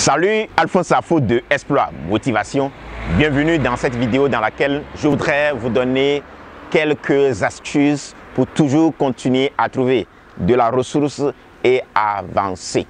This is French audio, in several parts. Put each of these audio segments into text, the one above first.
Salut, Alphonse Safo de Exploit Motivation. Bienvenue dans cette vidéo dans laquelle je voudrais vous donner quelques astuces pour toujours continuer à trouver de la ressource et à avancer.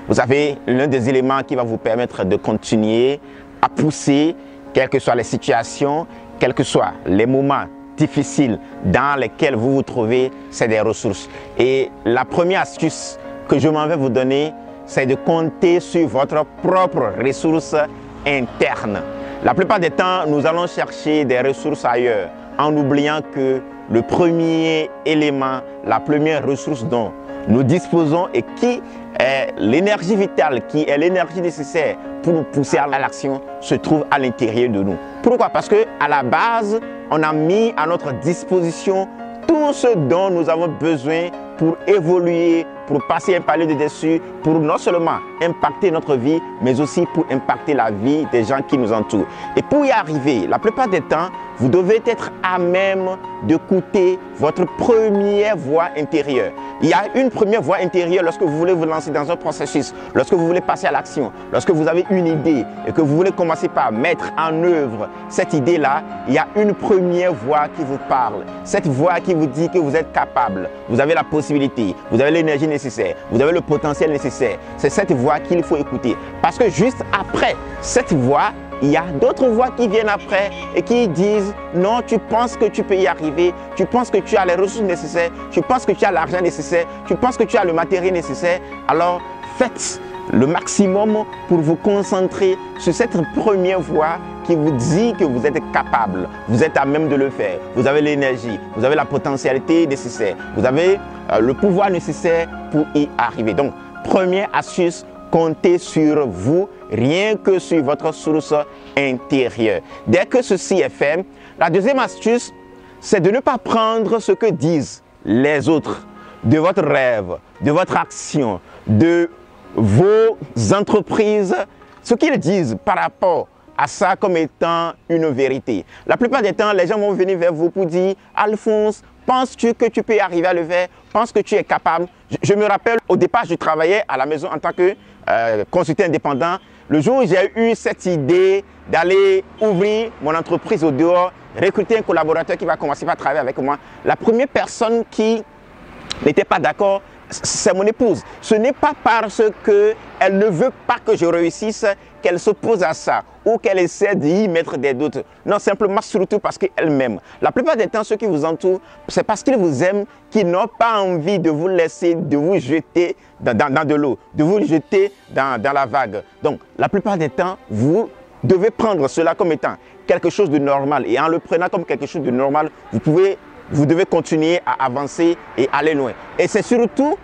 Vous savez, l'un des éléments qui va vous permettre de continuer à pousser, quelles que soient les situations, quels que soient les moments difficiles dans lesquels vous vous trouvez, c'est des ressources. Et la première astuce que je m'en vais vous donner, c'est de compter sur votre propre ressource interne. La plupart des temps, nous allons chercher des ressources ailleurs, en oubliant que le premier élément, la première ressource dont nous disposons et qui est l'énergie vitale, qui est l'énergie nécessaire pour nous pousser à l'action, se trouve à l'intérieur de nous. Pourquoi? Parce qu'à la base, on a mis à notre disposition tout ce dont nous avons besoin pour évoluer, pour passer un palier de dessus, pour non seulement impacter notre vie, mais aussi pour impacter la vie des gens qui nous entourent. Et pour y arriver, la plupart des temps, vous devez être à même d'écouter votre première voix intérieure. Il y a une première voix intérieure lorsque vous voulez vous lancer dans un processus, lorsque vous voulez passer à l'action, lorsque vous avez une idée et que vous voulez commencer par mettre en œuvre cette idée-là, il y a une première voix qui vous parle. Cette voix qui vous dit que vous êtes capable, vous avez la possibilité, vous avez l'énergie nécessaire, vous avez le potentiel nécessaire. C'est cette voix qu'il faut écouter. Parce que juste après cette voix, il y a d'autres voix qui viennent après et qui disent non, tu penses que tu peux y arriver, tu penses que tu as les ressources nécessaires, tu penses que tu as l'argent nécessaire, tu penses que tu as le matériel nécessaire. Alors faites le maximum pour vous concentrer sur cette première voix qui vous dit que vous êtes capable, vous êtes à même de le faire, vous avez l'énergie, vous avez la potentialité nécessaire, vous avez le pouvoir nécessaire pour y arriver. Donc, première astuce, comptez sur vous, rien que sur votre source intérieure. Dès que ceci est fait, la deuxième astuce, c'est de ne pas prendre ce que disent les autres de votre rêve, de votre action, de vos entreprises, ce qu'ils disent par rapport à ça comme étant une vérité. La plupart des temps, les gens vont venir vers vous pour dire « Alphonse, penses-tu que tu peux y arriver à le faire? Penses que tu es capable ?» Je me rappelle, au départ, je travaillais à la maison en tant que consultant indépendant. Le jour où j'ai eu cette idée d'aller ouvrir mon entreprise au dehors, recruter un collaborateur qui va commencer par travailler avec moi, la première personne qui n'était pas d'accord, c'est mon épouse. Ce n'est pas parce qu'elle ne veut pas que je réussisse qu'elle s'oppose à ça ou qu'elle essaie d'y mettre des doutes. Non, simplement surtout parce qu'elle m'aime. La plupart des temps, ceux qui vous entourent, c'est parce qu'ils vous aiment, qu'ils n'ont pas envie de vous laisser, de vous jeter dans de l'eau, de vous jeter dans la vague. Donc, la plupart des temps, vous devez prendre cela comme étant quelque chose de normal. Et en le prenant comme quelque chose de normal, vous devez continuer à avancer et aller loin. Et c'est surtout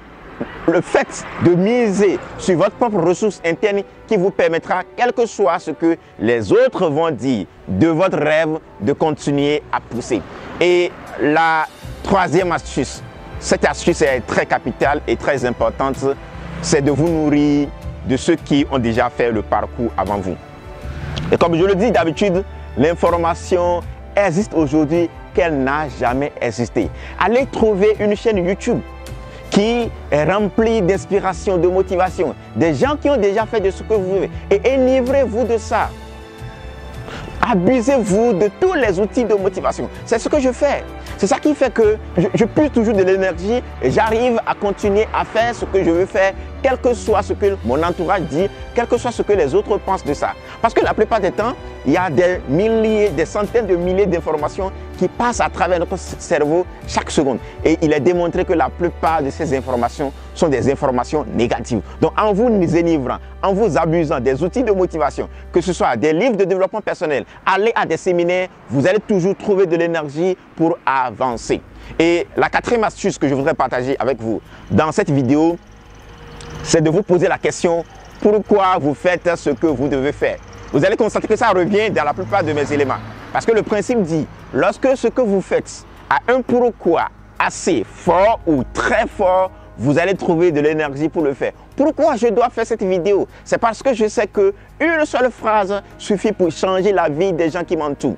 le fait de miser sur votre propre ressource interne qui vous permettra, quel que soit ce que les autres vont dire de votre rêve, de continuer à pousser. Et la troisième astuce, cette astuce est très capitale et très importante, c'est de vous nourrir de ceux qui ont déjà fait le parcours avant vous. Et comme je le dis d'habitude, l'information existe aujourd'hui qu'elle n'a jamais existé. Allez trouver une chaîne YouTube qui est remplie d'inspiration, de motivation, des gens qui ont déjà fait de ce que vous voulez et enivrez-vous de ça. Abusez-vous de tous les outils de motivation. C'est ce que je fais. C'est ça qui fait que je puise toujours de l'énergie et j'arrive à continuer à faire ce que je veux faire, quel que soit ce que mon entourage dit, quel que soit ce que les autres pensent de ça. Parce que la plupart des temps, il y a des milliers, des centaines de milliers d'informations qui passent à travers notre cerveau chaque seconde. Et il est démontré que la plupart de ces informations sont des informations négatives. Donc en vous enivrant, en vous abusant des outils de motivation, que ce soit des livres de développement personnel, allez à des séminaires, vous allez toujours trouver de l'énergie pour avancer. Et la quatrième astuce que je voudrais partager avec vous dans cette vidéo, c'est de vous poser la question « Pourquoi vous faites ce que vous devez faire ?» Vous allez constater que ça revient dans la plupart de mes éléments. Parce que le principe dit, lorsque ce que vous faites a un pourquoi assez fort ou très fort, vous allez trouver de l'énergie pour le faire. Pourquoi je dois faire cette vidéo? C'est parce que je sais qu'une seule phrase suffit pour changer la vie des gens qui m'entourent.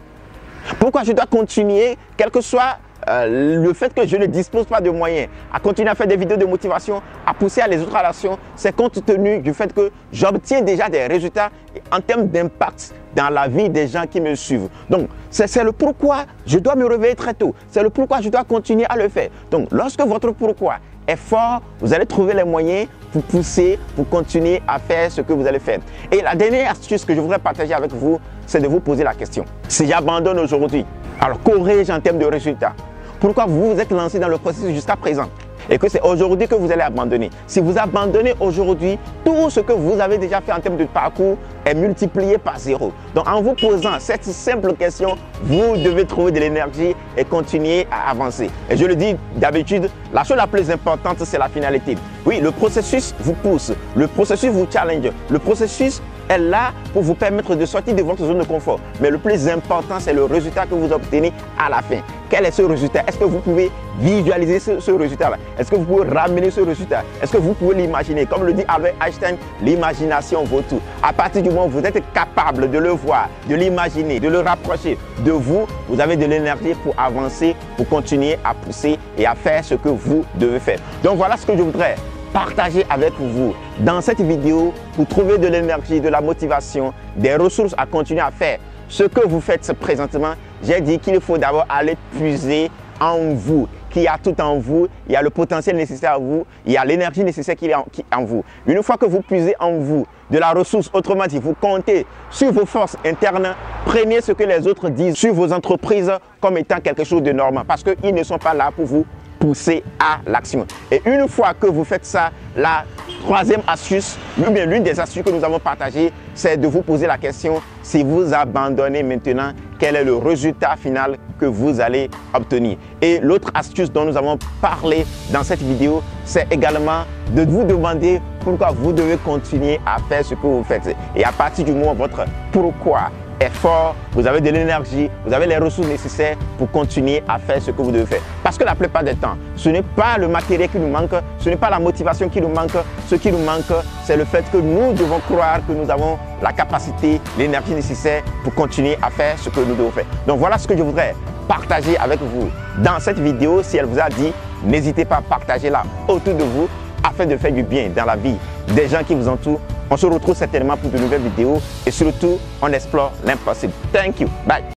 Pourquoi je dois continuer, quel que soit le fait que je ne dispose pas de moyens, à continuer à faire des vidéos de motivation, à pousser à les autres à l'action, c'est compte tenu du fait que j'obtiens déjà des résultats en termes d'impact dans la vie des gens qui me suivent. Donc, c'est le pourquoi je dois me réveiller très tôt. C'est le pourquoi je dois continuer à le faire. Donc, lorsque votre pourquoi est fort, vous allez trouver les moyens pour pousser, pour continuer à faire ce que vous allez faire. Et la dernière astuce que je voudrais partager avec vous, c'est de vous poser la question. Si j'abandonne aujourd'hui, alors qu'aurais-je en termes de résultats? Pourquoi vous vous êtes lancé dans le processus jusqu'à présent et que c'est aujourd'hui que vous allez abandonner? Si vous abandonnez aujourd'hui, tout ce que vous avez déjà fait en termes de parcours est multiplié par 0. Donc en vous posant cette simple question, vous devez trouver de l'énergie et continuer à avancer. Et je le dis d'habitude, la chose la plus importante, c'est la finalité. Oui, le processus vous pousse, le processus vous challenge, le processus est là pour vous permettre de sortir de votre zone de confort. Mais le plus important, c'est le résultat que vous obtenez à la fin. Quel est ce résultat? Est-ce que vous pouvez visualiser ce résultat-là? Est-ce que vous pouvez ramener ce résultat? Est-ce que vous pouvez l'imaginer? Comme le dit Albert Einstein, l'imagination vaut tout. À partir du moment où vous êtes capable de le voir, de l'imaginer, de le rapprocher de vous, vous avez de l'énergie pour avancer, pour continuer à pousser et à faire ce que vous devez faire. Donc voilà ce que je voudrais partager avec vous dans cette vidéo pour trouver de l'énergie, de la motivation, des ressources à continuer à faire ce que vous faites présentement. J'ai dit qu'il faut d'abord aller puiser en vous, qu'il y a tout en vous, il y a le potentiel nécessaire à vous, il y a l'énergie nécessaire qui est en vous. Une fois que vous puisez en vous de la ressource, autrement dit, vous comptez sur vos forces internes, prenez ce que les autres disent sur vos entreprises comme étant quelque chose de normal parce qu'ils ne sont pas là pour vous pousser à l'action. Et une fois que vous faites ça, la troisième astuce, ou bien l'une des astuces que nous avons partagées, c'est de vous poser la question, si vous abandonnez maintenant, quel est le résultat final que vous allez obtenir? Et l'autre astuce dont nous avons parlé dans cette vidéo, c'est également de vous demander pourquoi vous devez continuer à faire ce que vous faites. Et à partir du moment où votre pourquoi est fort, vous avez de l'énergie, vous avez les ressources nécessaires pour continuer à faire ce que vous devez faire. Parce que la plupart des temps, ce n'est pas le matériel qui nous manque, ce n'est pas la motivation qui nous manque. Ce qui nous manque, c'est le fait que nous devons croire que nous avons la capacité, l'énergie nécessaire pour continuer à faire ce que nous devons faire. Donc voilà ce que je voudrais partager avec vous dans cette vidéo. Si elle vous a dit, n'hésitez pas à partager-la autour de vous afin de faire du bien dans la vie des gens qui vous entourent. On se retrouve certainement pour de nouvelles vidéos et surtout, on explore l'impossible. Thank you. Bye.